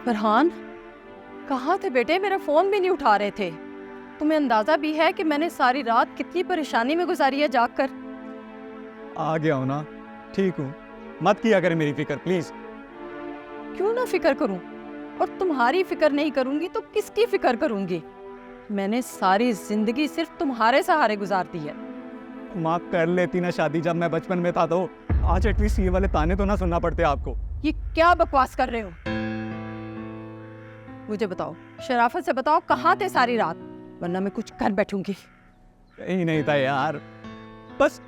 फरहान, कहाँ थे बेटे? मेरा फोन भी नहीं उठा रहे थे। तुम्हें अंदाजा भी है कि मैंने सारी रात कितनी परेशानी में गुजारी है जागकर। आ गया हूं ना, ठीक हूँ। मत किया करें मेरी फिक्र प्लीज। क्यों ना फिक्र करूं? और तुम्हारी फिक्र नहीं करूंगी तो किसकी फिक्र करूंगी? मैंने सारी जिंदगी सिर्फ तुम्हारे सहारे गुजार दी है। माँ कर लेती ना शादी जब मैं बचपन में था, तो आज एटलीस्ट ये वाले ताने तो ना सुनना पड़ते आपको। ये क्या बकवास कर रहे हो? मुझे बताओ, शराफत से बताओ, कहाँ थे सारी रात? वरना मैं कुछ कर बैठूंगी। कहीं नहीं था यार, बस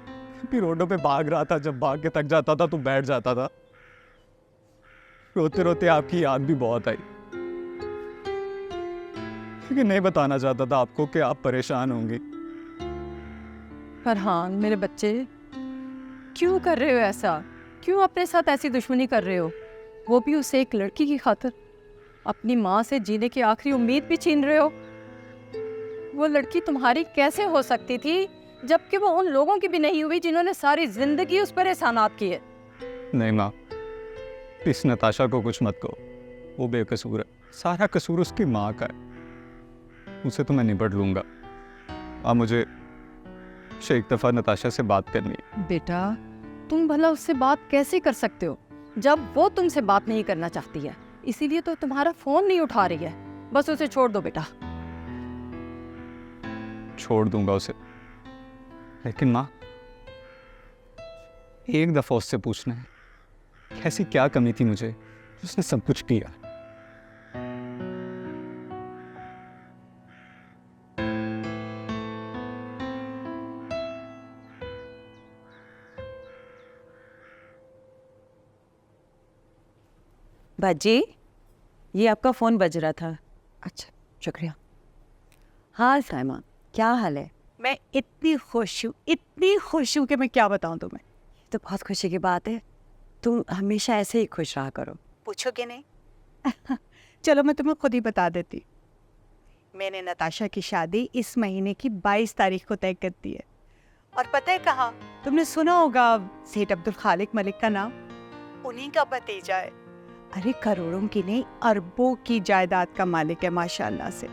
फिर रोडों पे भाग रहा था। जब भाग के थक जाता था तो बैठ जाता था। रोते रोते आपकी याद भी बहुत आई, लेकिन नहीं बताना चाहता था आपको कि आप परेशान होंगी। फरहान मेरे बच्चे, क्यों कर रहे हो ऐसा? क्यों अपने साथ ऐसी दुश्मनी कर रहे हो? वो भी उसे एक लड़की की खातिर। अपनी माँ से जीने की आखिरी उम्मीद भी छीन रहे हो। वो लड़की तुम्हारी कैसे हो सकती थी, जबकि वो उन लोगों की भी नहीं हुई जिन्होंने सारी जिंदगी उस पर एहसानात किए। नहीं माँ, इस नताशा को कुछ मत कहो, वो बेकसूर है। सारा कसूर उसकी माँ का है। उसे तो मैं निपट लूंगा। अब मुझे एक दफा नताशा से बात करनी है। बेटा, तुम भला उससे बात कैसे कर सकते हो जब वो तुमसे बात नहीं करना चाहती है? इसीलिए तो तुम्हारा फोन नहीं उठा रही है। बस उसे छोड़ दो बेटा। छोड़ दूंगा उसे, लेकिन माँ एक दफा उससे पूछना है, ऐसी क्या कमी थी मुझे, उसने सब कुछ किया। बाजी, ये आपका फ़ोन बज रहा था। अच्छा, शुक्रिया। हाँ साइमा, क्या हाल है? मैं इतनी खुश हूँ कि मैं क्या बताऊँ तुम्हें। तो बहुत खुशी की बात है। तुम हमेशा ऐसे ही खुश रहा करो। पूछोगे नहीं? चलो मैं तुम्हें खुद ही बता देती। मैंने नताशा की शादी इस महीने की 22 तारीख को तय कर दी है। और पता है कहाँ? तुमने सुना होगा सेठ अब्दुल खालिक मलिक का नाम। उन्हीं का भतीजा है। अरे करोड़ों की नहीं, अरबों की जायदाद का मालिक है माशाल्लाह से।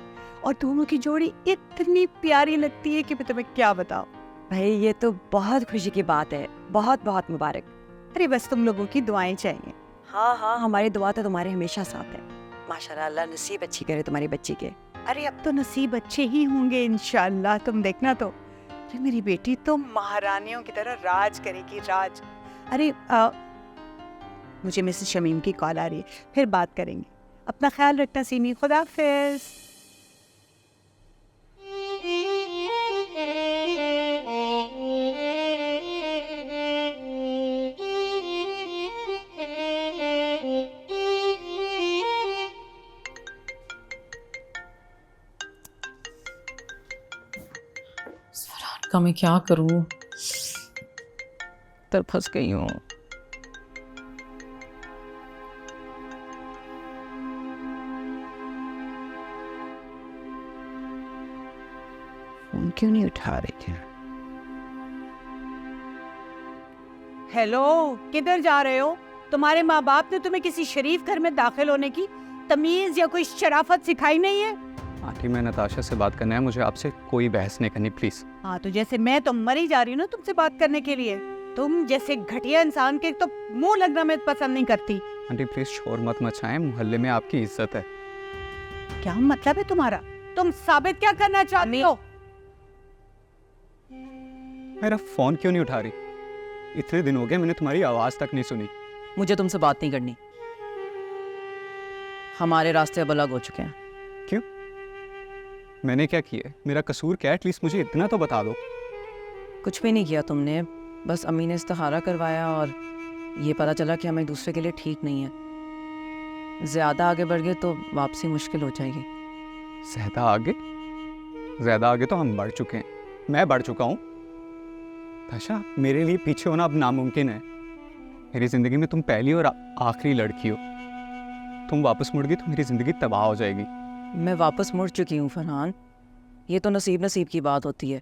और दोनों की जोड़ी इतनी प्यारी लगती है कि मैं तुम्हें क्या बताऊं। भाई ये तो बहुत खुशी की बात है। बहुत बहुत मुबारक। अरे बस तुम लोगों की दुआएं चाहिए। हाँ हाँ, हमारी दुआ तो तुम्हारे हमेशा साथ है। माशाल्लाह, अल्लाह नसीब अच्छी करे तुम्हारी बच्ची के। अरे अब तो नसीब अच्छे ही होंगे इंशाल्लाह, तुम देखना तो। अरे मेरी बेटी तो महारानियों की तरह राज करेगी, राज। अरे मुझे मिसेस शमीम की कॉल आ रही है, फिर बात करेंगे। अपना ख्याल रखना सीमी, खुदा हाफिज़। का मैं क्या करूं? तर फंस गई हूँ। फोन क्यों नहीं उठा रही थी? हेलो, किधर जा रहे हो? तुम्हारे माँ बाप ने तुम्हें किसी शरीफ घर में दाखिल होने की तमीज या कोई शराफत सिखाई नहीं है? आंटी, मैं नताशा से बात करना है, मुझे आपसे कोई बहस नहीं करनी प्लीज। हाँ, तो जैसे मैं तो मरी जा रही हूँ ना तुमसे बात करने के लिए। तुम जैसे घटिया इंसान के तो मुंह लगना मैं पसंद नहीं करती। आंटी प्लीज शोर मत मचाएं, मोहल्ले में आपकी इज्जत है। क्या मतलब है तुम्हारा? तुम साबित क्या करना चाहती हो? मेरा फोन क्यों नहीं उठा रही? इतने दिन हो गए, मैंने तुम्हारी आवाज तक नहीं सुनी। मुझे तुमसे बात नहीं करनी। हमारे रास्ते अब अलग हो चुके हैं। क्यों? मैंने क्या किया? मेरा कसूर क्या है? एटलीस्ट मुझे इतना तो बता दो। कुछ भी नहीं किया तुमने, बस अम्मी ने इस्तिखारा करवाया और ये पता चला कि हम एक दूसरे के लिए ठीक नहीं है। ज़्यादा आगे बढ़ गए तो वापसी मुश्किल हो जाएगी। ज़्यादा आगे तो हम बढ़ चुके हैं। मैं बढ़ चुका हूँ। ताशा, मेरे लिए पीछे होना अब नामुमकिन है। मेरी ज़िंदगी में तुम पहली और आखिरी लड़की हो। तुम वापस मुड़ गई तो मेरी ज़िंदगी तबाह हो जाएगी। मैं वापस मुड़ चुकी हूँ फरहान। ये तो नसीब की बात होती है।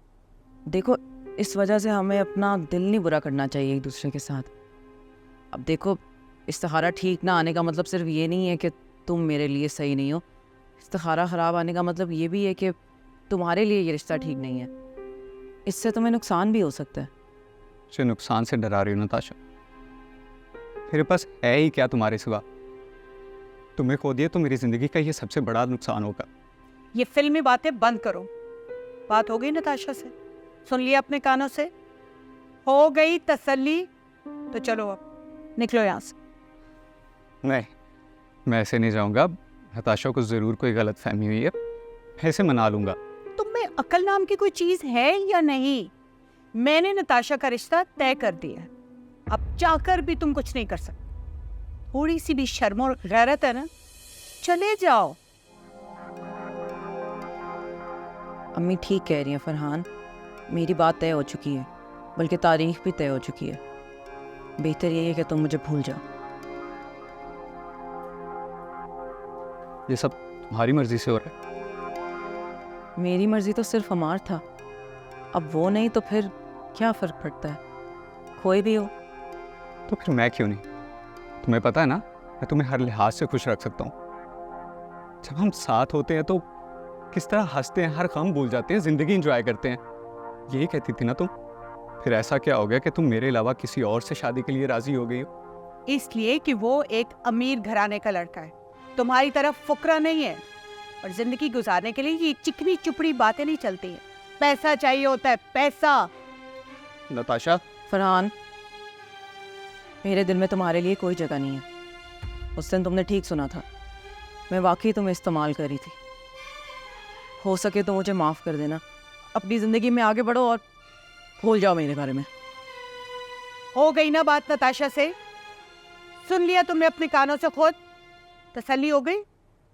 देखो, इस वजह से हमें अपना दिल नहीं बुरा करना चाहिए एक दूसरे के साथ। अब देखो, इस्तिखारा ठीक ना आने का मतलब सिर्फ ये नहीं है कि तुम मेरे लिए सही नहीं हो। इस्तिखारा ख़राब आने का मतलब ये भी है कि तुम्हारे लिए ये रिश्ता ठीक नहीं है। इससे तुम्हें नुकसान भी हो सकता है। मुझे नुकसान से डरा रही हो नताशा। मेरे पास है ही क्या तुम्हारे सिवा? तुम्हें खो दिया तो मेरी ज़िंदगी का ये सबसे बड़ा नुकसान होगा। ये फिल्मी बातें बंद करो। बात हो गई नताशा से? सुन लिया अपने कानों से? हो गई तसल्ली? तो चलो अब निकलो यहाँ से। नहीं, मैं ऐसे नहीं जाऊंगा। नताशा को ज़रूर कोई गलत फहमी हुई है, ऐसे मना लूंगा। तुम में अकल नाम की कोई चीज है या नहीं? मैंने नताशा का रिश्ता तय कर दिया है। अब चाहकर भी तुम कुछ नहीं कर सकते। थोड़ी सी भी शर्म और गैरत है ना, चले जाओ। अम्मी ठीक कह रही हैं फरहान, मेरी बात तय हो चुकी है, बल्कि तारीख भी तय हो चुकी है। बेहतर यही है कि तुम मुझे भूल जाओ। ये सब तुम्हारी मर्जी से हो रहा है। मेरी मर्जी तो सिर्फ अमार था, अब वो नहीं तो फिर क्या फ़र्क पड़ता है? कोई भी हो। तो फिर मैं क्यों नहीं? तुम्हें पता है ना, मैं तुम्हें हर लिहाज से खुश रख सकता हूँ। जब हम साथ होते हैं तो किस तरह हंसते हैं, हर गम भूल जाते हैं, ज़िंदगी एंजॉय करते हैं। यही कहती थी ना तुम। फिर ऐसा क्या हो गया कि तुम मेरे अलावा किसी और से शादी के लिए राजी हो गई हो? इसलिए कि वो एक अमीर घराने का लड़का है, तुम्हारी तरफ फुकरा नहीं है। और जिंदगी गुजारने के लिए ये चिकनी चुपड़ी बातें नहीं चलती हैं। पैसा चाहिए होता है, पैसा। नताशा, फरहान, मेरे दिल में तुम्हारे लिए कोई जगह नहीं है। उस दिन तुमने ठीक सुना था, मैं वाकई तुम्हें इस्तेमाल करी थी। हो सके तो मुझे माफ़ कर देना। अपनी ज़िंदगी में आगे बढ़ो और भूल जाओ मेरे बारे में। हो गई ना बात नताशा से? सुन लिया तुमने अपने कानों से खुद? तसल्ली हो गई?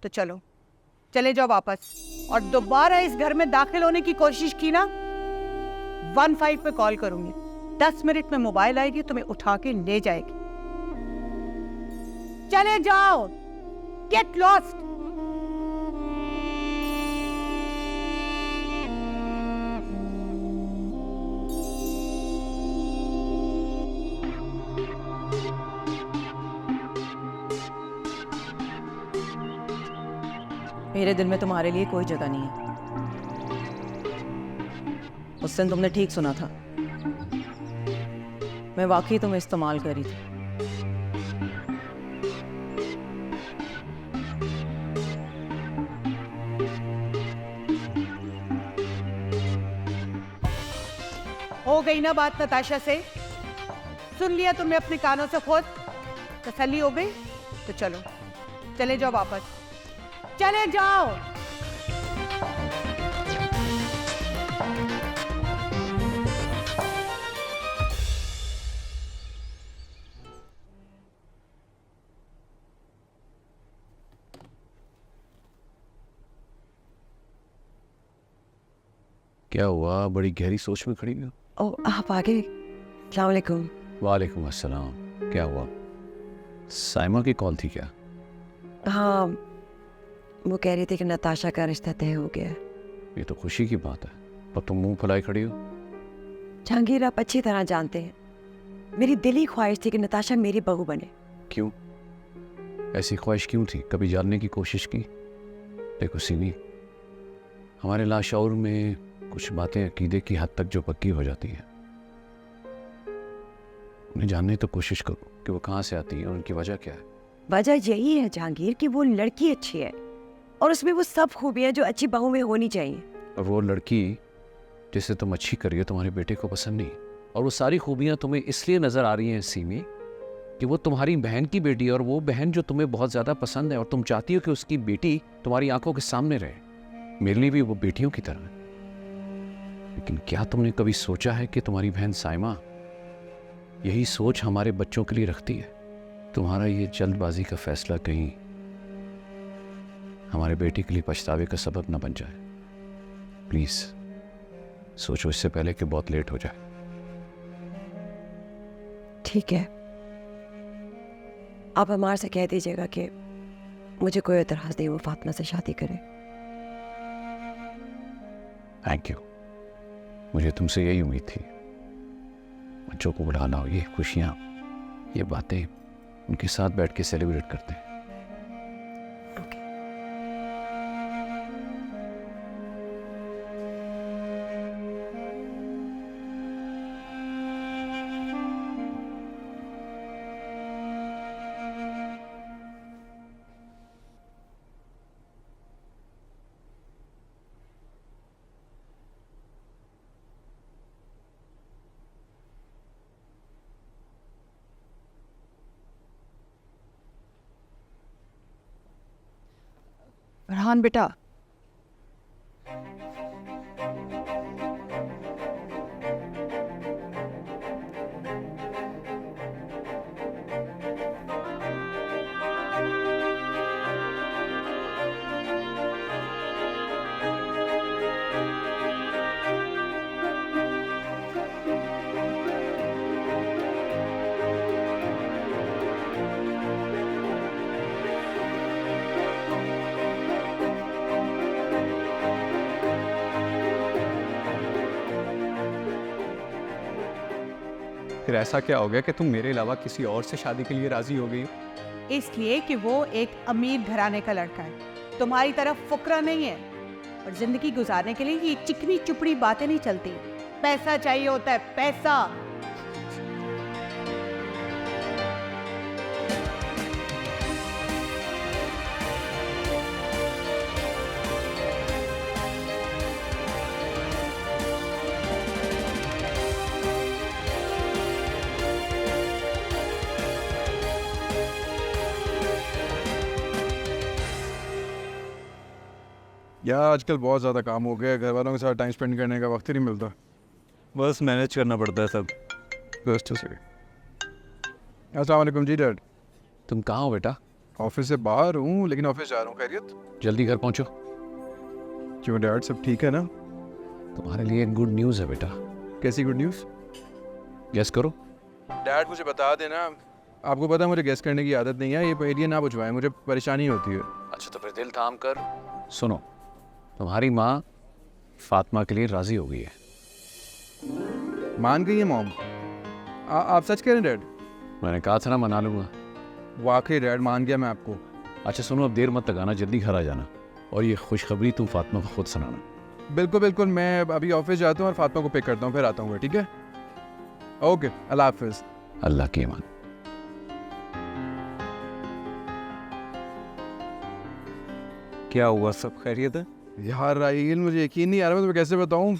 तो चलो, चले जाओ वापस। और दोबारा इस घर में दाखिल होने की कोशिश की ना, 15 पे कॉल करूंगी। 10 मिनट में मोबाइल आएगी, तुम्हें उठा के ले जाएगी। चले जाओ, गेट लॉस्ट। मेरे दिल में तुम्हारे लिए कोई जगह नहीं है। उस दिन तुमने ठीक सुना था, मैं वाकई तुम्हें इस्तेमाल करी थी। हो गई ना बात नताशा से? सुन लिया तुमने अपने कानों से खुद? तसल्ली हो गई? तो चलो, चले जाओ वापस। चले जाओ। क्या हुआ? बड़ी गहरी सोच में खड़ी हो। ओ, आप आ गए? अस्सलाम वालेकुम। वालेकुम अस्सलाम। क्या हुआ? साइमा की कॉल थी क्या? हाँ, वो कह रही थी कि नताशा का रिश्ता तय हो गया है। ये तो खुशी की बात है, पर तुम मुंह फुलाए खड़ी हो। जहांगीर, आप अच्छी तरह जानते हैं, मेरी दिली ख्वाहिश थी कि नताशा मेरी बहू बने। क्यों? ऐसी ख्वाहिश क्यों थी? कभी जानने की कोशिश की? देखो सीमी, हमारे लाशऊर में कुछ बातें अकीदे की हद तक जो पक्की हो जाती हैं, उन्हें जानने तो कोशिश करो कि वो कहाँ से आती है और उनकी वजह क्या है। वजह यही है जहांगीर कि वो लड़की अच्छी है और उसमें वो सब खूबियां जो अच्छी बहू में होनी चाहिए। और वो लड़की जिसे तुम अच्छी कर रही हो तुम्हारे बेटे को पसंद नहीं, और वो सारी खूबियां तुम्हें इसलिए नजर आ रही हैं सीमी कि वो तुम्हारी बहन की बेटी है, और वो बहन जो तुम्हें बहुत ज़्यादा पसंद है और तुम चाहती हो कि उसकी बेटी तुम्हारी आंखों के सामने रहे। मेरे लिए भी वो बेटियों की तरह है। लेकिन क्या तुमने कभी सोचा है कि तुम्हारी बहन साइमा यही सोच हमारे बच्चों के लिए रखती है? तुम्हारा ये जल्दबाजी का फैसला कहीं हमारे बेटे के लिए पछतावे का सबब न बन जाए। प्लीज सोचो इससे पहले कि बहुत लेट हो जाए। ठीक है, आप अमार से कह दीजिएगा कि मुझे कोई एतराज नहीं वो फातिमा से शादी करे। थैंक यू, मुझे तुमसे यही उम्मीद थी। बच्चों को बुलाना हो, ये खुशियाँ, ये बातें उनके साथ बैठ के सेलिब्रेट करते हैं। जहान बेटा, फिर ऐसा क्या हो गया कि तुम मेरे अलावा किसी और से शादी के लिए राजी हो गई? इसलिए कि वो एक अमीर घराने का लड़का है, तुम्हारी तरफ फुकरा नहीं है। और जिंदगी गुजारने के लिए ये चिकनी चुपड़ी बातें नहीं चलती। पैसा चाहिए होता है, पैसा। यार आजकल बहुत ज़्यादा काम हो गया है, घर वालों के साथ टाइम स्पेंड करने का वक्त ही नहीं मिलता। बस मैनेज करना पड़ता है सब। जस्ट से अस्सलाम वालेकुम जी डैड। तुम कहाँ हो बेटा? ऑफिस से बाहर हूँ लेकिन ऑफिस जा रहा हूँ। खैरियत? जल्दी घर पहुँचो। क्यों डैड, सब ठीक है ना? तुम्हारे लिए एक गुड न्यूज़ है बेटा। कैसी गुड न्यूज़? गेस करो। डैड मुझे बता देना, आपको पता है मुझे गेस करने की आदत नहीं है, ये पहेलियाँ ना पूछवाएं, मुझे परेशानी होती है। अच्छा तो फिर दिल थाम कर सुनो। तुम्हारी माँ फातिमा के लिए राज़ी हो गई है। मान गई है मॉम? आप सच कह रहे हैं डैड? मैंने कहा था ना मना लूँगा। वाकई डैड मान गया मैं आपको। अच्छा सुनो, अब देर मत लगाना, जल्दी घर आ जाना और ये खुशखबरी तुम फातिमा को खुद सुनाना। बिल्कुल बिल्कुल, मैं अभी ऑफिस जाता हूँ और फातिमा को पिक करता हूँ, फिर आता हूँ। ठीक है, ओके, अल्लाह हाफिज़। अल्लाह की ईमान। क्या हुआ, सब खैरियत है? यार राहील, मुझे यकीन नहीं आ रहा, मैं तुम्हें कैसे बताऊँ।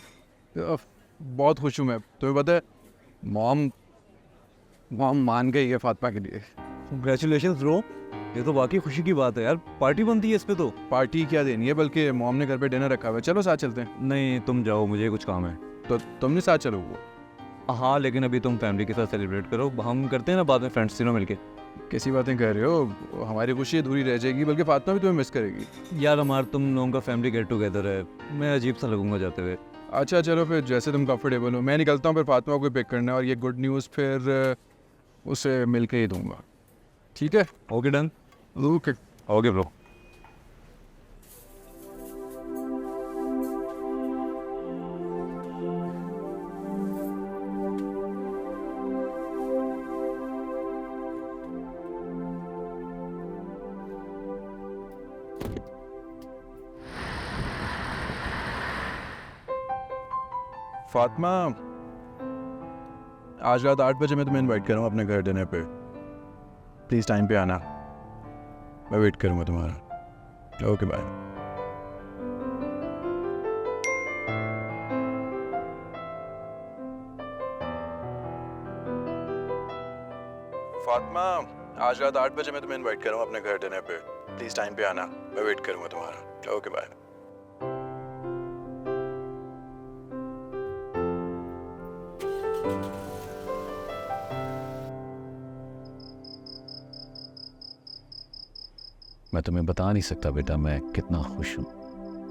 बहुत खुश हूँ मैं। तुम्हें पता है मॉम मान गई है फातिमा के लिए। कंग्रेचुलेशन ब्रो, ये तो वाकई खुशी की बात है यार। पार्टी बनती है इस पे तो। पार्टी क्या देनी है, बल्कि मॉम ने घर पे डिनर रखा हुआ है। चलो साथ चलते हैं। नहीं तुम जाओ, मुझे कुछ काम है। तो तुमने साथ चलो। हाँ लेकिन अभी तुम फैमिली के साथ सेलिब्रेट करो, हम करते हैं ना बाद में फ्रेंड्स तीनों मिलके। कैसी बातें कर रहे हो, हमारी खुशी अधूरी रह जाएगी, बल्कि फातिमा भी तुम्हें मिस करेगी। यार हमारा तुम लोगों का फैमिली गेट टुगेदर है, मैं अजीब सा लगूंगा जाते हुए। अच्छा चलो फिर, जैसे तुम कंफर्टेबल हो। मैं निकलता हूँ, फिर फातिमा को पिक करना है और ये गुड न्यूज़ फिर उसे मिल के ही दूंगा। ठीक है? Okay done. Okay okay bro. Fatima, आज रात 8 बजे मैं तुम्हें इनवाइट कर रहा हूँ अपने घर डिनर पे। प्लीज़ टाइम पे आना, मैं वेट करूँगा तुम्हारा। Okay bye. फातिमा, आज रात 8 बजे मैं तुम्हें इनवाइट कर रहा हूँ अपने घर डिनर पे। प्लीज़ टाइम पे आना, मैं वेट करूँगा तुम्हारा। Okay bye. मैं तुम्हें बता नहीं सकता बेटा मैं कितना खुश हूँ।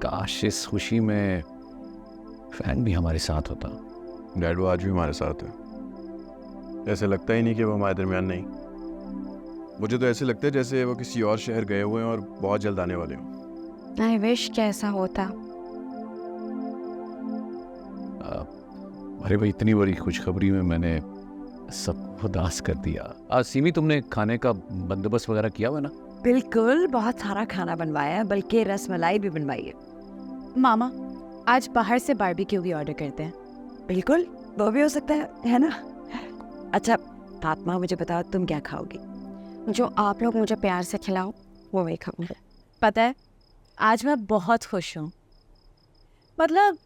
काश इस खुशी में फैन भी हमारे साथ होता। डैड वो आज भी हमारे साथ है। ऐसे लगता ही नहीं कि वो हमारे दरमियान नहीं। मुझे तो ऐसे लगता है जैसे वो किसी और शहर गए हुए हैं और बहुत जल्द आने वाले हों। आई विश कैसा होता। अरे भाई, इतनी बड़ी खुशखबरी में मैंने सबको उदास कर दिया। आज सीमी, तुमने खाने का बंदोबस्त वगैरह किया हुआ ना? बिल्कुल, बहुत सारा खाना बनवाया है, बल्कि रसमलाई भी बनवाई है। मामा, आज बाहर से बारबेक्यू भी ऑर्डर करते हैं। बिल्कुल, वो भी हो सकता है ना? अच्छा फातिमा, मुझे बताओ तुम क्या खाओगी? जो आप लोग मुझे प्यार से खिलाओ वो वही खाऊंगा। पता है, आज मैं बहुत खुश हूँ। मतलब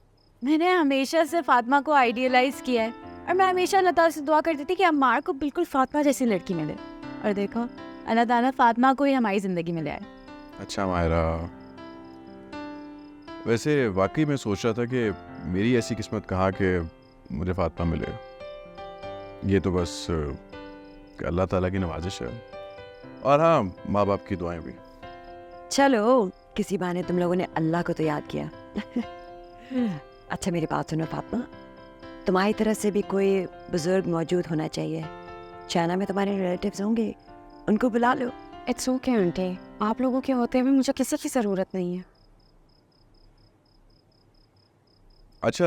मैंने हमेशा से फातिमा को आइडियलाइज किया है और मैं हमेशा अल्लाह ताला से दुआ करती थी कि अम्मार को बिल्कुल फातिमा जैसी लड़की मिले। और देखो, अल्लाह ताला फातिमा को ही हमारी ज़िंदगी में ले आए। अच्छा मायरा, वैसे वाकई मैं सोच रहा था कि मेरी ऐसी किस्मत कहाँ कि मुझे फातिमा मिले। ये तो बस अल्लाह ताला की नवाजिश है, और हाँ, माँ बाप की दुआएं भी। चलो, किसी बहाने तुम लोगों ने अल्लाह को तो याद किया। अच्छा मेरी बात सुनो फातिमा, तुम्हारी तरफ से भी कोई बुजुर्ग मौजूद होना चाहिए। चाइना में तुम्हारे रिलेटिव्स होंगे, उनको बुला लो। इट्स ओके आंटी, आप लोगों के होते हुए मुझे किसी की ज़रूरत नहीं है। अच्छा,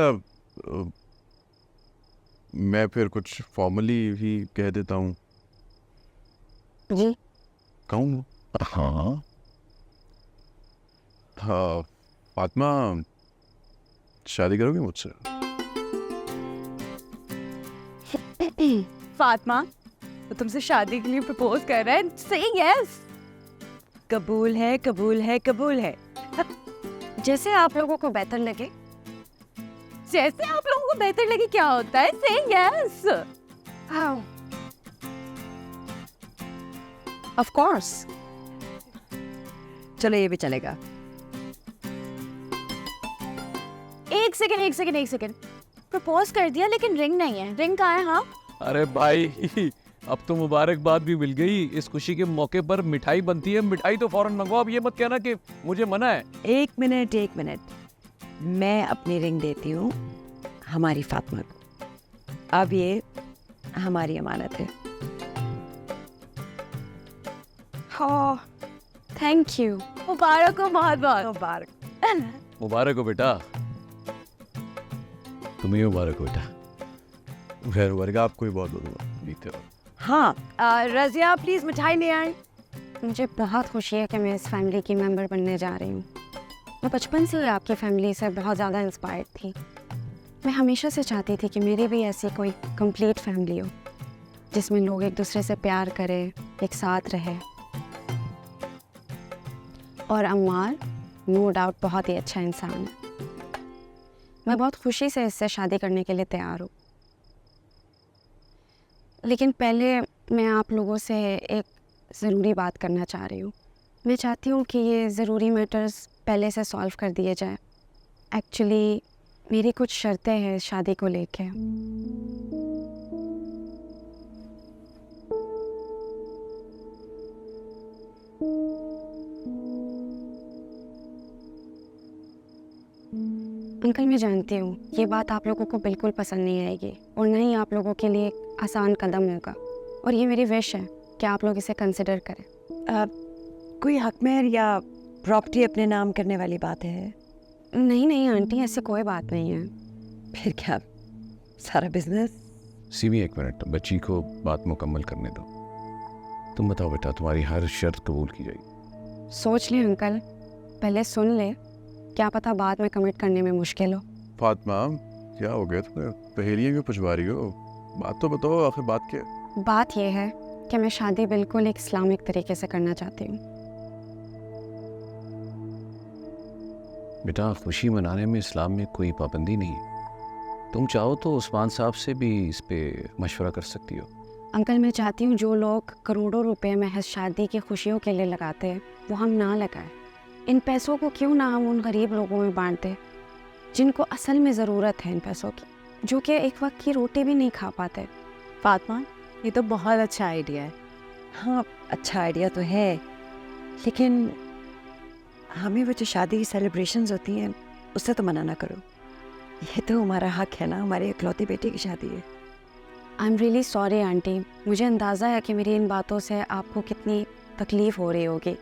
मैं फिर कुछ फॉर्मली ही कह देता हूँ। जी कहूँ? हाँ हाँ, फातिमा शादी करोगे मुझसे? फातिमा तो तुमसे शादी के लिए प्रपोज कर रहा है। से यस। कबूल है, कबूल है, कबूल है। जैसे आप लोगों को बेहतर लगे। जैसे आप लोगों को बेहतर लगे क्या होता है? से यस। हाँ ऑफ कोर्स। चलो ये भी चलेगा। एक सेकंड। प्रपोज कर दिया लेकिन रिंग नहीं है। रिंग कहाँ है? हाँ अरे भाई, अब तो मुबारकबाद भी मिल गई। इस खुशी के मौके पर मिठाई बनती है, मिठाई तो फौरन मंगवाओ। अब ये मत कहना कि मुझे मना है। एक मिनट, मैं अपनी रिंग देती हूँ हमारी फातिमा को। अब ये हमारी अमानत है। हाँ थैंक यू। मुबारक हो, बहुत बहुत मुबारक। मुबारक हो बेटा, तुम्हें मुबारक हो बेटा। खैर वर्गा, आपको ही बहुत बोलूँगा, बीते रहो। हाँ, रजिया प्लीज मिठाई ले आए। मुझे बहुत खुशी है कि मैं इस फैमिली की मेंबर बनने जा रही हूँ। मैं बचपन से ही आपकी फैमिली से बहुत ज़्यादा इंस्पायर्ड थी। मैं हमेशा से चाहती थी कि मेरी भी ऐसी कोई कंप्लीट फैमिली हो, जिसमें लोग एक दूसरे से प्यार करें, एक साथ रहे। और अम्मार नो डाउट बहुत ही अच्छा इंसान है। मैं बहुत खुशी से इससे शादी करने के लिए तैयार हूँ। लेकिन पहले मैं आप लोगों से एक ज़रूरी बात करना चाह रही हूँ। मैं चाहती हूँ कि ये ज़रूरी मैटर्स पहले से सॉल्व कर दिए जाए। एक्चुअली मेरी कुछ शर्तें हैं शादी को लेके। अंकल मैं जानती हूँ ये बात आप लोगों को बिल्कुल पसंद नहीं आएगी और न ही आप लोगों के लिए एक आसान कदम होगा, और ये मेरी विश है कि आप लोग इसे कंसिडर करें। कोई हकमेर या प्रॉपर्टी अपने नाम करने वाली बात है? नहीं आंटी, ऐसे कोई बात नहीं है। फिर क्या, सारा बिजनेस? सीमी एक मिनट, बच्ची को बात मुकम्मल करने दो। तुम बताओ बेटा, तुम्हारी हर शर्त कबूल की जाएगी? सोच ले अंकल, पहले सुन ले, क्या पता बाद में कमिट करने में मुश्किल हो। फातिमा, क्या हो गया तुम्हें? पहेलियाँ क्यों पूछवा रही हो? बात तो बताओ, आखिर बात क्या है? बात यह है कि मैं शादी बिल्कुल एक इस्लामिक तरीके से करना चाहती हूँ। बेटा, खुशी मनाने में इस्लाम में कोई पाबंदी नहीं है। तुम चाहो तो उस्मान साहब से भी इस पे मशवरा कर सकती हो। अंकल मैं चाहती हूँ जो लोग करोड़ों रुपए महज शादी की खुशियों के लिए लगाते हैं वो हम ना लगाएं। इन पैसों को क्यों ना हम उन गरीब लोगों में बांट दें जिनको असल में ज़रूरत है इन पैसों की, जो कि एक वक्त की रोटी भी नहीं खा पाते। फातिमा, ये तो बहुत अच्छा आइडिया है। हाँ, अच्छा आइडिया तो है, लेकिन हमें वो जो शादी की सेलिब्रेशंस होती हैं उससे तो मना ना करो। ये तो हमारा हक है ना, हमारे इकलौती बेटे की शादी है। I am really sorry aunty, मुझे अंदाज़ा है कि मेरी इन बातों से आपको कितनी तकलीफ़ हो रही होगी।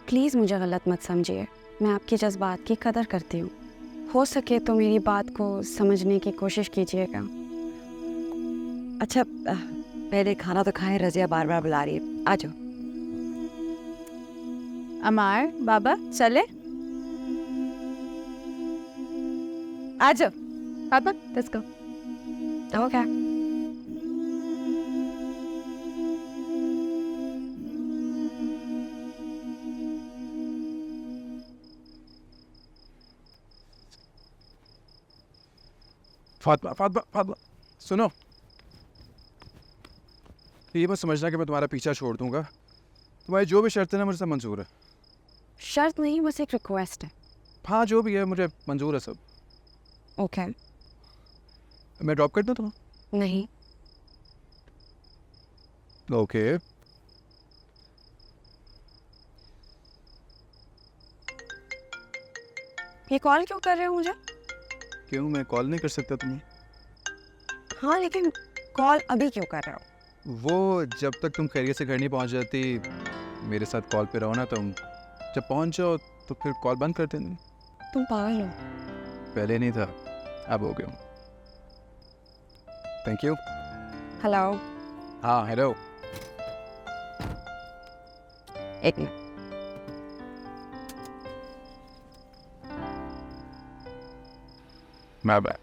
प्लीज़ मुझे गलत मत समझिए, मैं आपकी जज्बात की कदर करती हूँ। हो सके तो मेरी बात को समझने की कोशिश कीजिएगा। अच्छा पहले खाना तो खाएं, रज़िया बार बार बुला रही है, आ जाओ। अमार बाबा चले, आ जाओ। पापा let's go. Okay Fatima, Fatima, Fatima, सुनो। ये मत समझना कि मैं तुम्हारा पीछा छोड़ दूंगा। तुम्हारी जो भी शर्त है ना, मुझसे मंजूर है। शर्त नहीं, बस एक रिक्वेस्ट है। हाँ जो भी है मुझे मंजूर है सब। ओके। मैं ड्रॉप कर दूँ तुम्हें? नहीं, ओके। ये कॉल क्यों कर रहे हो मुझे? क्यों, मैं कॉल नहीं कर सकता तुम्हें? हाँ, लेकिन कॉल अभी क्यों कर रहे हो? वो जब तक तुम खैरियत से घर नहीं पहुंच जाती मेरे साथ कॉल पे रहो ना तुम। जब पहुंच जाओ तो फिर कॉल बंद कर देना। तुम पागल हो। पहले नहीं था, अब हो गया। Thank you. हेलो। हाँ हेलो। एक मिनट। My bad.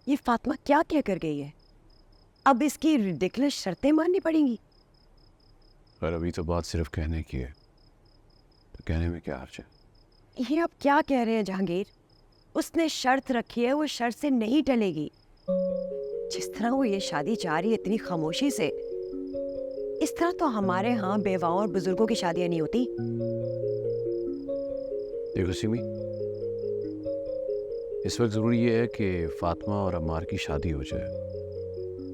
ये फातिमा क्या क्या कर गई है? अब इसकी रिडिकुलस शर्तें माननी पड़ेंगी। पर अभी तो बात सिर्फ कहने की है, तो कहने में क्या हर्ज है? ये आप क्या कह रहे हैं जहांगीर? उसने शर्त रखी है, वो शर्त से नहीं टलेगी। जिस तरह वो ये शादी चाह रही है इतनी खामोशी से, इस तरह तो हमारे यहाँ बेवाओं और बुजुर्गों की शादियां नहीं होती। देखो सिमी, इस वक्त ज़रूरी ये है कि फातिमा और अम्मार की शादी हो जाए।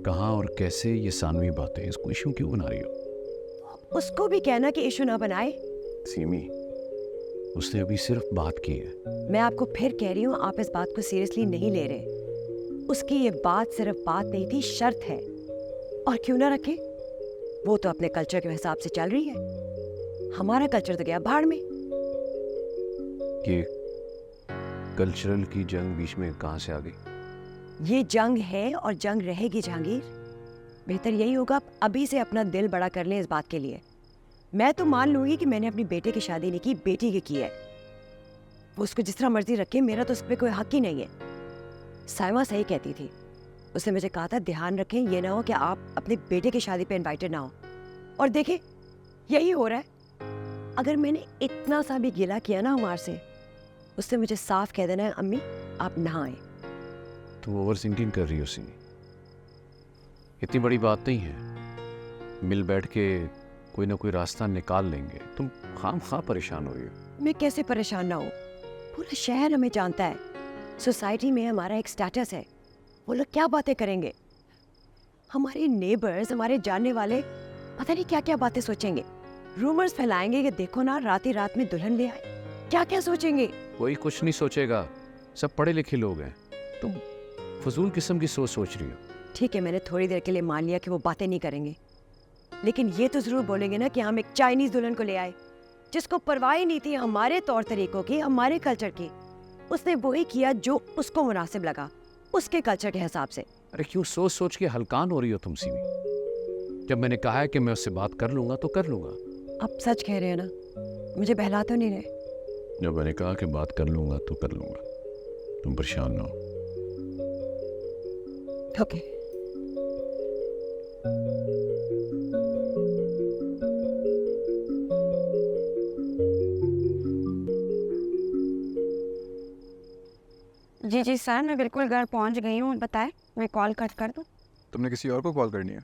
कहाँ और कैसे, ये सानवी बातें इसको इशू क्यों बना रही हो? उसको भी कहना कि इशू ना बनाए। सिमी, उसने अभी सिर्फ बात की है। मैं आपको फिर कह रही हूँ, आप इस बात को सीरियसली नहीं ले रहे। उसकी ये बात सिर्फ बात नहीं थी, शर्त है। और क्यों ना रखे, वो तो अपने कल्चर के हिसाब से चल रही है। हमारा कल्चर तो गया भाड़ में। ये कल्चरल की जंग बीच में कहाँ से आ गई? ये जंग है और जंग रहेगी जहांगीर। बेहतर यही होगा आप अभी से अपना दिल बड़ा कर लें इस बात के लिए। मैं तो मान लूंगी कि मैंने अपनी बेटे की शादी नहीं की, बेटी की है। वो उसको जिस तरह मर्जी रखे, मेरा तो उस पर कोई हक ही नहीं है। साइमा सही कहती थी, उसने मुझे कहा था ध्यान रखें ये ना हो कि आप अपने बेटे की शादी पे इनवाइटेड ना हो। और देखे यही हो रहा है। अगर मैंने इतना सा भी गिला किया ना हमार से, उससे मुझे साफ कह देना है अम्मी आप ना आए। तुम ओवर थिंकिंग कर रही हो सिमी। इतनी बड़ी बात नहीं है, मिल बैठ के कोई ना कोई रास्ता निकाल लेंगे। तुम खाम परेशान हो रही हो। मैं कैसे परेशान ना हूँ? पूरा शहर हमें जानता है, सोसाइटी में हमारा एक स्टेटस है। वो लोग क्या बातें करेंगे? हमारे नेबर्स, हमारे जानने वाले पता नहीं क्या क्या बातें सोचेंगे। रूमर्स फैलाएंगे कि देखो ना रात ही रात में दुल्हन ले आए। क्या क्या सोचेंगे? कोई कुछ नहीं सोचेगा, सब पढ़े लिखे लोग हैं। तुम फजूल किस्म की सोच रही हो। ठीक है, मैंने थोड़ी देर के लिए मान लिया कि वो बातें नहीं करेंगे, लेकिन ये तो जरूर बोलेंगे ना कि हम एक चाइनीज दुल्हन को ले आए जिसको परवाह ही नहीं थी हमारे तौर तरीकों की, हमारे कल्चर की। उसने वही किया जो उसको मुनासिब लगा, उसके कल्चर के हिसाब से। अरे क्यों सोच सोच के हलकान हो रही हो तुम सिमी? जब मैंने कहा है कि मैं उससे बात कर लूंगा तो कर लूंगा। आप सच कह रहे हैं ना? मुझे बहला तो नहीं रहे? जब मैंने कहा कि बात कर लूंगा तो कर लूंगा, तुम परेशान ना हो। ओके। जी सर, मैं बिल्कुल घर पहुंच गई हूँ। बताएं, मैं कॉल कट कर दूँ? तुमने किसी और को कॉल करनी है?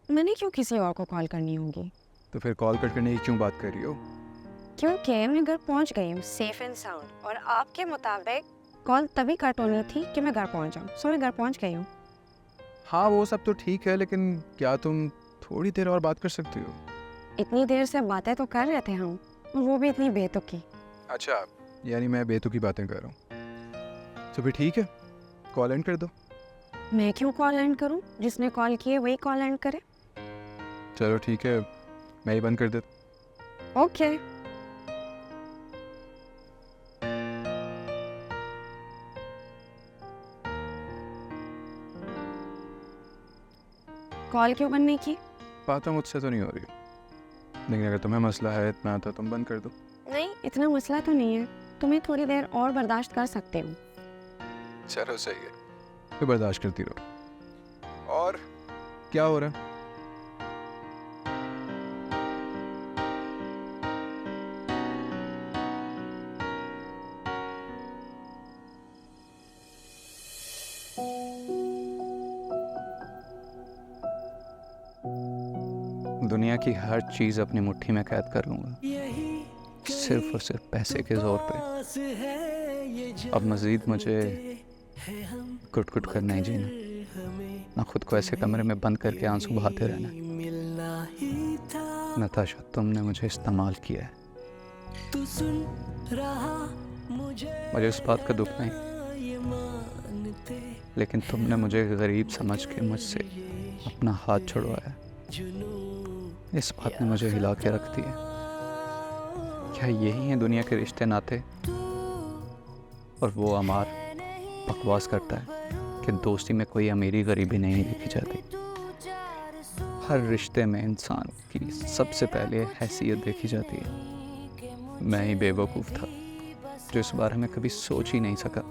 मैंने क्यों किसी और को कॉल करनी होगी? तो फिर कॉल कट करने की क्यों बात कर रही हो? क्योंकि मैं घर पहुंच गई हूँ सेफ एंड साउंड, और आपके मुताबिक कॉल तभी कट होनी थी कि मैं घर पहुंच जाऊँ। सो मैं घर पहुंच गई हूँ। हाँ वो सब तो ठीक है, लेकिन क्या तुम थोड़ी देर और बात कर सकती हो? इतनी देर से बातें तो कर रहे थे हम, और वो भी इतनी बेतुकी। अच्छा, यानी मैं बेतुकी बातें कर रहा हूँ। तो फिर ठीक है, कॉल एंड कर दो। मैं क्यों कॉल एंड करूँ? जिसने कॉल किए वही कॉल एंड करे। चलो ठीक है, मैं ही बंद कर देता। ओके। कॉल क्यों बंद नहीं की? बात तो मुझसे तो नहीं हो रही, लेकिन अगर तुम्हें मसला है इतना तो तुम बंद कर दो। नहीं, इतना मसला तो नहीं है। तुम्हें थोड़ी देर और बर्दाश्त कर सकते हो। चलो सही है, फिर बर्दाश्त करती रहो। और क्या हो रहा है? दुनिया की हर चीज़ अपनी मुट्ठी में कैद कर लूँगा, सिर्फ और सिर्फ पैसे के जोर पे। अब मज़ीद मुझे कुट कुट कर नहीं जीना, ना खुद को ऐसे कमरे में बंद करके आंसू बहाते रहना। नताशा, तुमने मुझे इस्तेमाल किया है। मुझे इस बात का दुख नहीं, लेकिन तुमने मुझे गरीब समझ के मुझसे अपना हाथ छुड़वाया। इस बात ने मुझे हिला के रख दिया। क्या यही है दुनिया के रिश्ते नाते? और वो अमार बकवास करता है कि दोस्ती में कोई अमीरी गरीबी नहीं देखी जाती। हर रिश्ते में इंसान की सबसे पहले हैसियत देखी जाती है। मैं ही बेवकूफ़ था जो इस बारे में कभी सोच ही नहीं सका।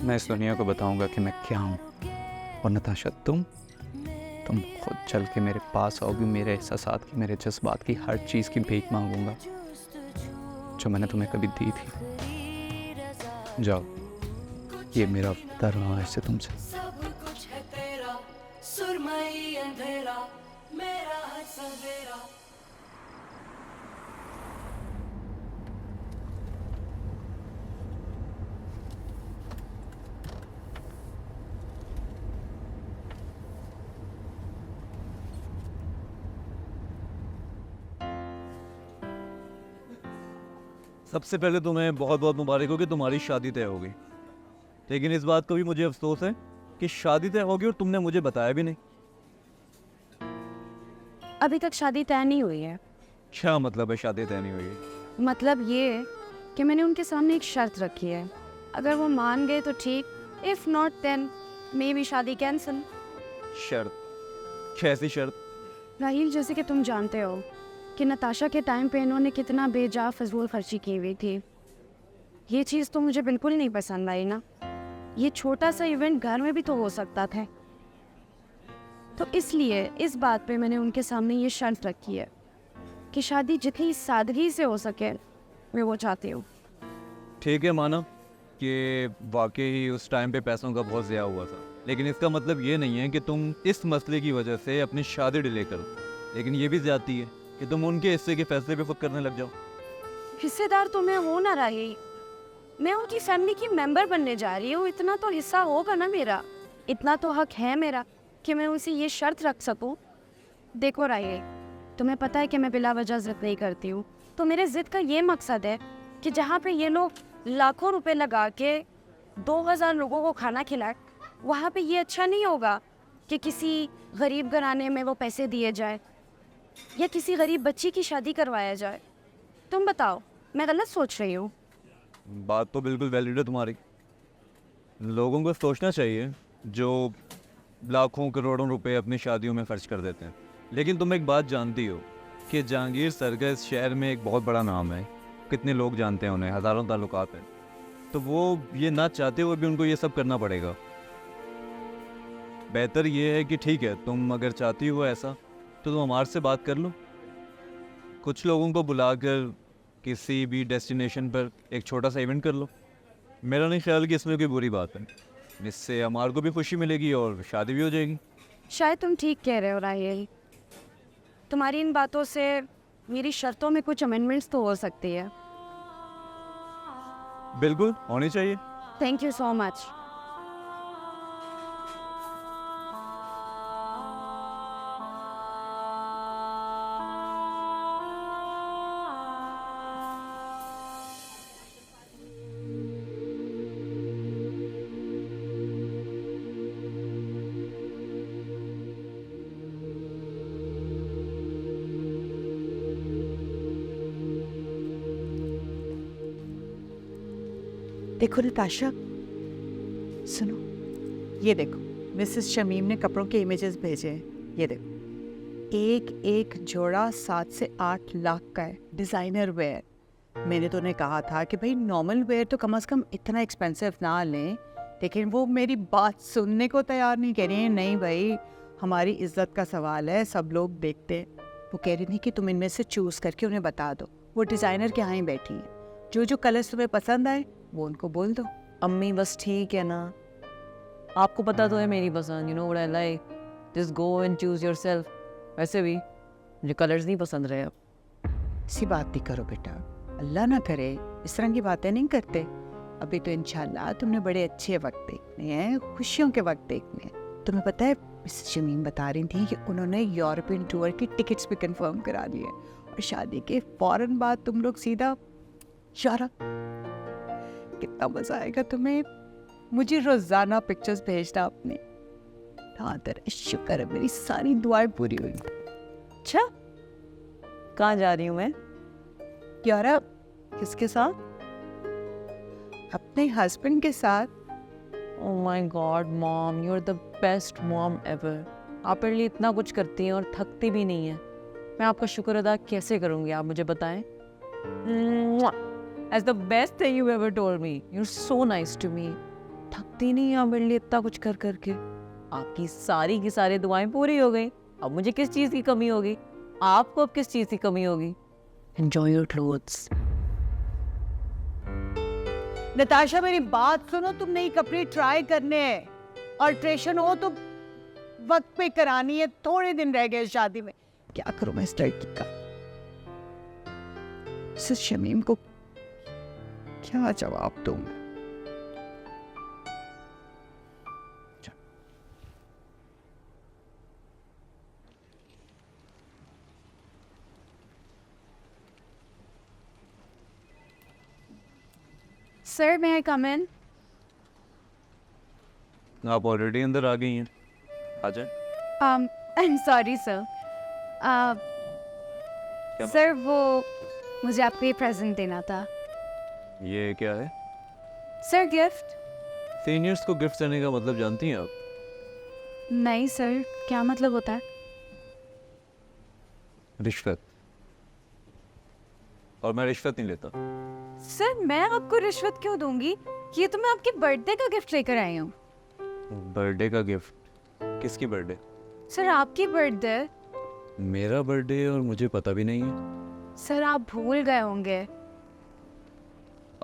मैं इस दुनिया को बताऊंगा कि मैं क्या हूँ। और नताशा, तुम खुद चल के मेरे पास आओगी, मेरे एहसासात की, मेरे जज्बात की, हर चीज़ की भीख मांगूंगा जो मैंने तुम्हें कभी दी थी। जाओ, ये मेरा वादा रहा है तुमसे। सबसे पहले तुम्हें बहुत बहुत मुबारक हो कि तुम्हारी शादी तय हो गई। लेकिन इस बात का भी मुझे अफसोस है कि शादी तय होगी और तुमने मुझे बताया भी नहीं। अभी तक शादी तय नहीं हुई है। क्या मतलब है शादी तय नहीं हुई है? मतलब ये कि मैंने उनके सामने एक शर्त रखी है। अगर वो मान गए तो ठीक, if not then maybe शादी कैंसिल। शर्त? कैसी शर्त? राहील, जैसे कि तुम जानते हो कि नताशा के टाइम पे इन्होंने कितना बेजा फजूल खर्ची की हुई थी। ये चीज़ तो मुझे बिल्कुल नहीं पसंद आई ना। ये छोटा सा इवेंट घर में भी तो हो सकता था। तो इसलिए इस बात पे मैंने उनके सामने ये शर्त रखी है कि शादी जितनी सादगी से हो सके मैं वो चाहती हूँ। ठीक है, माना कि वाकई ही उस टाइम पे पैसों का बहुत ज़्यादा हुआ था, लेकिन इसका मतलब ये नहीं है कि तुम इस मसले की वजह से अपनी शादी डिले करो। लेकिन ये भी ज़्यादती है कि तुम उनके हिस्से के फैसले पे खुद करने लग जाओ। हिस्सेदार तो मैं हो ना रही, मैं उनकी फैमिली की मेंबर बनने जा रही हूँ। इतना तो हिस्सा होगा ना मेरा, इतना तो हक है मेरा कि मैं उसे ये शर्त रख सकूँ। देखो राही, तुम्हें पता है कि मैं बिला वजह जिद नहीं करती हूँ। तो मेरे जिद का ये मकसद है कि जहाँ पे ये लोग लाखों रुपए लगा के 2000 लोगों को खाना खिलाए, वहाँ पे ये अच्छा नहीं होगा कि किसी गरीब घराने में वो पैसे दिए जाए या किसी गरीब बच्ची की शादी करवाया जाए। तुम बताओ, मैं गलत सोच रही हूँ? बात तो बिल्कुल वैलिड है तुम्हारी। लोगों को सोचना चाहिए जो लाखों करोड़ों रुपए अपनी शादियों में खर्च कर देते हैं। लेकिन तुम एक बात जानती हो कि जहांगीर सर का इस शहर में एक बहुत बड़ा नाम है। कितने लोग जानते हैं उन्हें, हज़ारों ताल्लुकात हैं। तो वो ये ना चाहते हुए भी उनको ये सब करना पड़ेगा। बेहतर ये है कि ठीक है, तुम अगर चाहती हो ऐसा तो तुम हमारे से बात कर लो। कुछ लोगों को बुलाकर किसी भी डेस्टिनेशन पर एक छोटा सा इवेंट कर लो। मेरा नहीं ख्याल कि इसमें कोई बुरी बात है। इससे हमारे को भी खुशी मिलेगी और शादी भी हो जाएगी। शायद तुम ठीक कह रहे हो राहिल। तुम्हारी इन बातों से मेरी शर्तों में कुछ अमेंडमेंट्स तो हो सकती है। बिल्कुल होनी चाहिए। Thank you so much. देखो नताशा, सुनो, ये देखो मिसेस शमीम ने कपड़ों के इमेजेस भेजे हैं। ये देखो, एक एक जोड़ा 7 से 8 लाख का है, डिज़ाइनर वेयर। मैंने तो उन्हें कहा था कि भाई नॉर्मल वेयर तो कम से कम इतना एक्सपेंसिव ना लें, लेकिन वो मेरी बात सुनने को तैयार नहीं। कह रही है नहीं भाई, हमारी इज्जत का सवाल है, सब लोग देखते हैं। वो कह रही थी कि तुम इनमें से चूज़ करके उन्हें बता दो। वो डिज़ाइनर के यहाँ ही बैठी हैं, जो जो कलर्स तुम्हें पसंद आए वो उनको बोल दो। अम्मी बस ठीक है ना, आपको पता तो है मेरी पसंद, you know what I like, just go and choose yourself. वैसे भी मुझे कलर्स नहीं पसंद रहे अब। ऐसी बात नहीं करो बेटा, अल्लाह ना करे इस तरह की बातें नहीं करते। अभी तो इंशाल्लाह तुमने बड़े अच्छे वक्त देखने हैं, खुशियों के वक्त देखने हैं। तुम्हें पता है मिसेस शमीम बता रही थी कि उन्होंने यूरोपियन टूर की टिकट्स भी कंफर्म करा ली है और शादी के फौरन बाद तुम लोग सीधा यूरोप। कितना मजा आएगा तुम्हें। मुझे रोजाना पिक्चर्स भेजना अपने। हाँ तेरा शुक्र है मेरी सारी दुआएं पूरी हुई। अच्छा, कहाँ जा रही हूँ मैं? यूरोप। किसके साथ? अपने हस्बैंड के साथ। Oh my God mom, you are the best mom ever. आप मेरे लिए इतना कुछ करती हैं और थकती भी नहीं है। मैं आपका शुक्र अदा कैसे करूँगी, आप मुझे बताएं। As the best thing you ever told me, you are so nice to me. थकती नहीं आप मेरे लिए इतना कुछ कर करके। आपकी सारी की सारी दुआएं पूरी हो गई, अब मुझे किस चीज़ की कमी होगी? आपको अब किस चीज़ की कमी होगी? Enjoy your clothes. नताशा मेरी बात सुनो, तुम नई कपड़े ट्राई करने हैं। अल्ट्रेशन हो तो वक्त पे करानी है, थोड़े दिन रह गए शादी में। क्या करूं मैं इस लड़की का? मिसेस शमीम को क्या जवाब दूं? Sir may I come in? आप ऑलरेडी अंदर आ गई हैं, आ जाए। I'm sorry sir. सर वो मुझे आपको ये प्रेजेंट देना था। ये क्या है? Sir gift? सीनियर्स को गिफ्ट देने का मतलब जानती हैं आप? नहीं सर, क्या मतलब होता है? रिश्वत। और मैं रिश्वत नहीं लेता। सर मैं आपको रिश्वत क्यों दूंगी? ये तो मैं आपके बर्थडे का गिफ्ट लेकर आई हूँ। बर्थडे का गिफ्ट? किसकी बर्थडे? सर आपकी बर्थडे। मेरा बर्थडे और मुझे पता भी नहीं है। सर आप भूल गए होंगे।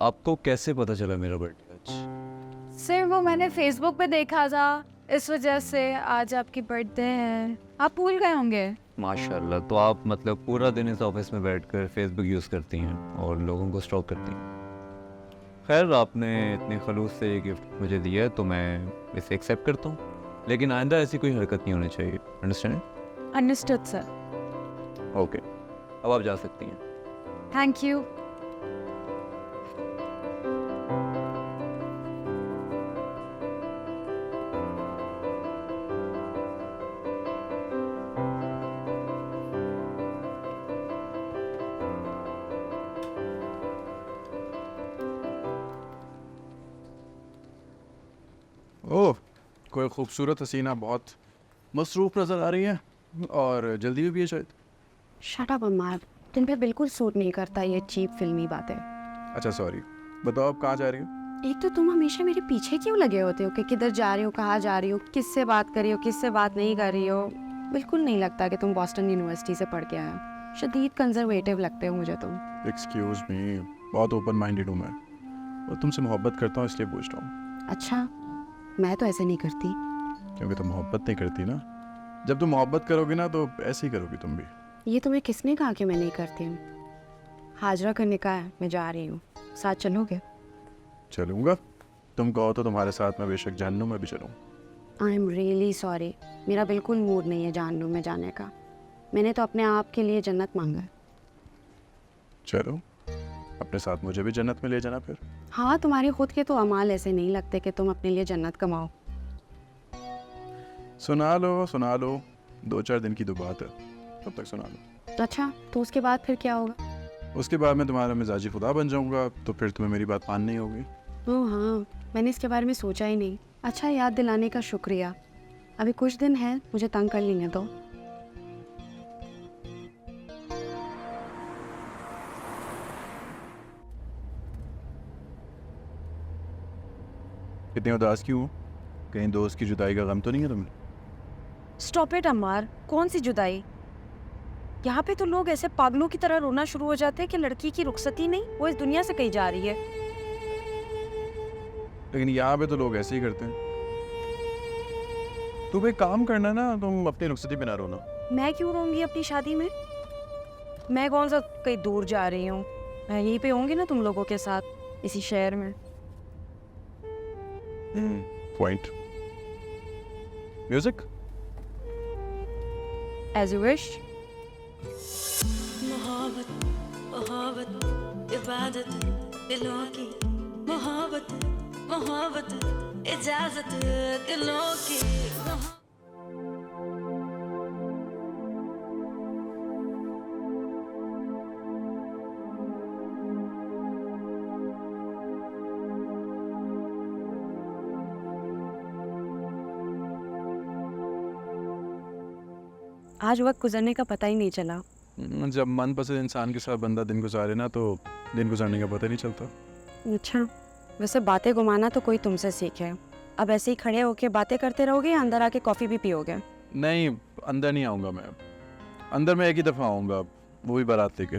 आपको कैसे पता चला मेरा बर्थडे आज? सर वो मैंने फेसबुक पे देखा था, इस वजह से आज आपकी बर्थडे है। आप भूल गए होंगे। माशाल्लाह, तो आप मतलब पूरा दिन इस ऑफिस में बैठकर फेसबुक यूज़ करती हैं और लोगों को स्टॉक करती हैं। खैर, आपने इतने खलूस से ये गिफ्ट मुझे दिया है तो मैं इसे एक्सेप्ट करता हूँ, लेकिन आइंदा ऐसी कोई हरकत नहीं होनी चाहिए। अंडरस्टैंड? Understood sir. ओके, अब आप जा सकती हैं। Thank you. ओह, कोई खूबसूरत हसीना बहुत मसरूफ़ नज़र आ रही है और जल्दी में भी है शायद। शट अप अम्मार, तुम पे बिल्कुल सूट नहीं करता ये चीप फिल्मी बातें। अच्छा सॉरी, बताओ आप कहाँ जा रही हो? एक तो तुम हमेशा मेरे पीछे क्यों लगे होते हो कि किधर जा रही हो, कहाँ जा रही हो, किससे बात कर रही हो, किससे बात नहीं कर रही हो। बिल्कुल नहीं लगता कि तुम बॉस्टन यूनिवर्सिटी से पढ़ के आए हो। शदीद कंजर्वेटिव लगते हो मुझे तुम। एक्सक्यूज़ मी, बहुत ओपन माइंडेड हूँ मैं और तुमसे मोहब्बत करता हूँ इसलिए पूछ रहा हूँ। अच्छा, मैं तो ऐसे नहीं करती। क्योंकि तुम मोहब्बत नहीं करती ना। जब तुम मोहब्बत करोगी ना तो ऐसे ही करोगी तुम भी। ये तुम्हें किसने कहा कि मैं नहीं करती हूँ? हाजरा करने का है, मैं जा रही हूँ, साथ चलोगे? चलूँगा, तुम कहो तो तुम्हारे साथ मैं बेशक जहन्नुम में भी चलूँ। आई एम रियली सॉरी, मेरा बिल्कुल मूड नहीं है जहन्नुम में जाने का। मैंने तो अपने आप के लिए जन्नत मांगा है। चलो, अपने साथ मुझे भी जन्नत में ले जाना फिर। हाँ, तुम्हारे खुद के तो अमाल ऐसे नहीं लगते कि तुम अपने लिए जन्नत कमाओ। सुना लो, 2-4 दिन की तो बात है, तब तक सुना लो। अच्छा, तो उसके बाद फिर क्या होगा? उसके बाद मैं तुम्हारा मिजाजी खुदा बन जाऊंगा, तो फिर तुम्हें मेरी बात माननी होगी। ओह हाँ, मैंने इसके बारे में सोचा ही नहीं। अच्छा, याद दिलाने का शुक्रिया। अभी कुछ दिन है, मुझे तंग कर लेने दो। इतनी उदास क्यों हो? कहीं दोस्त की जुदाई का गम तो नहीं है तुम्हें? स्टॉप इट अम्मार, कौन सी जुदाई? यहाँ पे तो लोग ऐसे पागलों की तरह रोना शुरू हो जाते हैं कि लड़की की रुखसती नहीं, वो इस दुनिया से कहीं जा रही है। लेकिन यहाँ पे तो लोग ऐसे ही करते हैं। तुम एक काम करना ना, तुम अपनी रुखसती पे ना रोना। मैं क्यों रोऊंगी अपनी शादी में? मैं कौन सा कहीं दूर जा रही हूँ, मैं यहीं पे होंगी ना तुम लोगों के साथ, इसी शहर में। Point. Music. As you wish. मोहब्बत मोहब्बत इबादत दिलों की, मोहब्बत मोहब्बत इजाजत दिलों की। आज वक्त गुजरने का पता ही नहीं चला। जब मनपसंद इंसान के साथ बंदा दिन गुजारे ना तो दिन गुजारने का पता नहीं चलता। अच्छा, वैसे बातें घुमाना तो कोई तुमसे सीखे। अब ऐसे ही खड़े होके बातें करते रहोगे या अंदर आके कॉफ़ी भी पियोगे? नहीं, अंदर नहीं आऊँगा मैं। अंदर मैं एक ही दफ़ा आऊँगा, वो भी बारात लेके।